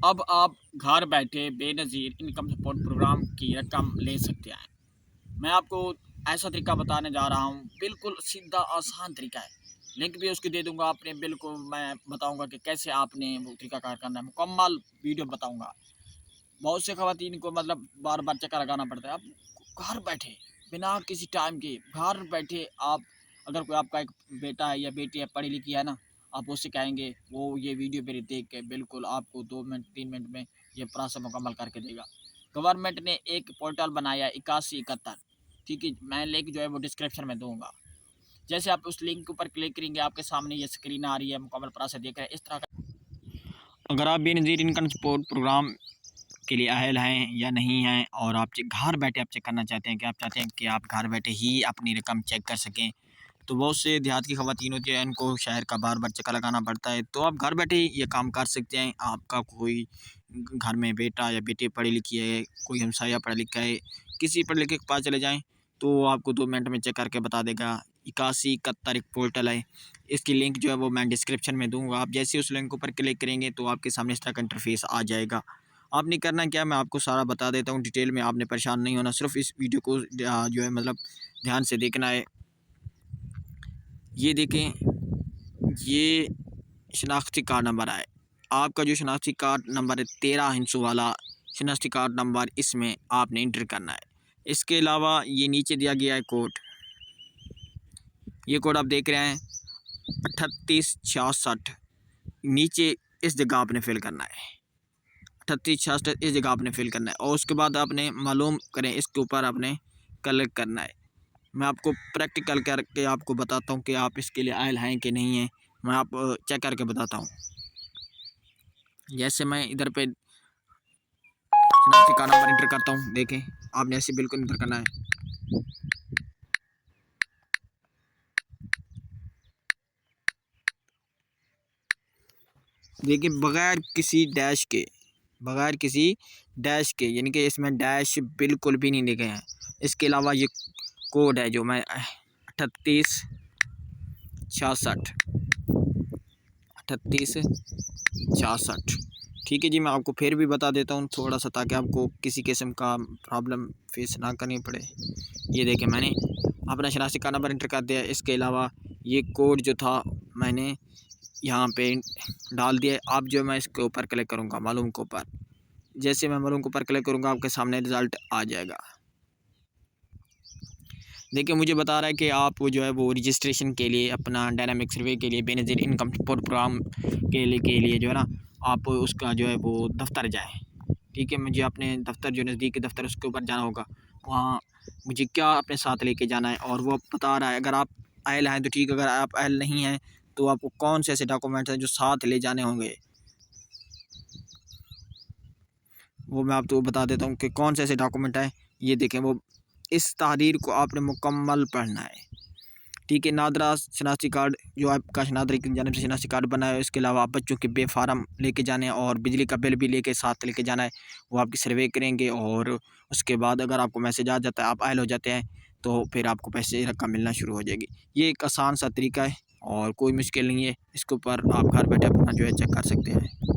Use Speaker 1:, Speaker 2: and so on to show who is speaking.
Speaker 1: अब आप घर बैठे बेनज़ीर इनकम सपोर्ट प्रोग्राम की रकम ले सकते हैं। मैं आपको ऐसा तरीका बताने जा रहा हूँ, बिल्कुल सीधा आसान तरीका है। लिंक भी उसकी दे दूँगा, आपने बिल्कुल मैं बताऊँगा कि कैसे आपने वो तरीकाकार करना है, मुकम्मल वीडियो बताऊँगा। बहुत से ख़वातीन को मतलब बार-बार चक्कर लगाना पड़ता है। आप घर बैठे, बिना किसी टाइम के, घर बैठे आप अगर कोई आपका एक बेटा है या बेटी है, पढ़ी-लिखी है ना, आप उससे कहेंगे, वो ये वीडियो मेरी देख के बिल्कुल आपको 2 मिनट, 3 मिनट में ये प्रोसेस मुकम्मल करके देगा। गवर्नमेंट ने एक पोर्टल बनाया 8171, ठीक है? मैं लिंक जो है वो डिस्क्रिप्शन में दूँगा। जैसे आप उस लिंक के ऊपर क्लिक करेंगे, आपके सामने ये स्क्रीन आ रही है, मुकम्मल प्रोसेस देख रहे हैं, इस तरह का। अगर आप बेनज़ीर इनकम सपोर्ट प्रोग्राम के लिए अहल हैं या नहीं हैं और आप घर बैठे आप चेक करना चाहते हैं कि आप चाहते हैं कि आप घर बैठे ही अपनी रकम चेक कर सकें, तो बहुत से देहात की ख़वातीन होती है, इनको शहर का बार बार चक्कर लगाना पड़ता है, तो आप घर बैठे ही ये काम कर सकते हैं। आपका कोई घर में बेटा या बेटी पढ़ी लिखी है, कोई हमसाया पढ़ा लिखा है, किसी पढ़े लिखे के पास चले जाएँ तो आपको 2 मिनट में चेक करके बता देगा। 8171 एक पोर्टल है, इसकी लिंक जो है वो मैं डिस्क्रिप्शन में दूँगा। आप जैसे उस लिंक ऊपर क्लिक करेंगे तो आपके सामने इस तरह का इंटरफेस आ जाएगा। आपने करना क्या है, मैं आपको सारा बता देता हूँ डिटेल में, आपने परेशान नहीं होना, सिर्फ इस वीडियो को जो है मतलब ध्यान से देखना है। ये देखें, ये शनाख्ती कार्ड नंबर है, आपका जो शनाख्ती कार्ड नंबर है 13 हिंसों वाला शनाख्ती कार्ड नंबर, इसमें आपने इंटर करना है। इसके अलावा ये नीचे दिया गया है कोड, ये कोड आप देख रहे हैं 3866, नीचे इस जगह आपने फिल करना है। 3866 इस जगह आपने फिल करना है और उसके बाद आपने मालूम करें, इसके ऊपर आपने क्लिक करना है। मैं आपको प्रैक्टिकल करके आपको बताता हूँ कि आप इसके लिए अहल हैं कि नहीं हैं। मैं आप चेक करके बताता हूँ। जैसे मैं इधर पे शनाख्ती कार्ड नंबर इंटर करता हूँ, देखें आपने ऐसे बिल्कुल इंटर करना है। देखिए बगैर किसी डैश के यानी कि इसमें डैश बिल्कुल भी नहीं लिखे हैं। इसके अलावा ये कोड है जो मैं 3866 3866, ठीक है जी। मैं आपको फिर भी बता देता हूँ थोड़ा सा, ताकि आपको किसी किस्म का प्रॉब्लम फेस ना करनी पड़े। ये देखें, मैंने अपना शनाख्ती कार्ड नंबर इंटर कर दिया। इसके अलावा ये कोड जो था मैंने यहाँ पे डाल दिया। अब जो मैं इसके ऊपर क्लिक करूँगा मालूम के ऊपर, जैसे मैं मालूम के ऊपर क्लिक करूँगा आपके सामने रिज़ल्ट आ जाएगा। देखिए मुझे बता रहा है कि आप वो जो है वो रजिस्ट्रेशन के लिए अपना डायनामिक सर्वे के लिए बेनज़ीर इनकम सपोर्ट प्रोग्राम के लिए जो है ना, आप उसका जो है वो दफ्तर जाएँ। ठीक है, मुझे अपने दफ्तर जो नज़दीकी दफ्तर उसके ऊपर जाना होगा। वहाँ मुझे क्या अपने साथ लेके जाना है और वो बता रहा है। अगर आप अहल हैं तो ठीक, अगर आप अहल नहीं हैं तो आपको कौन से ऐसे डॉक्यूमेंट्स हैं जो साथ ले जाने होंगे, वो मैं आपको बता देता हूँ कि कौन से ऐसे डॉक्यूमेंट हैं। ये देखें, वो इस तहरीर को आपने मुकम्मल पढ़ना है। ठीक है, नादरा शनाख्ती कार्ड जो आपका नादरा की जानिब से शनाख्ती कार्ड बना है, इसके अलावा आप बच्चों के फार्म लेके जाने हैं और बिजली का बिल भी लेके साथ लेके जाना है। वो आपकी सर्वे करेंगे और उसके बाद अगर आपको मैसेज आ जाता है, आप अहल हो जाते हैं, तो फिर आपको पैसे रकम मिलना शुरू हो जाएगी। ये एक आसान सा तरीका है और कोई मुश्किल नहीं है। इसके ऊपर आप घर बैठे अपना जो है चेक कर सकते हैं।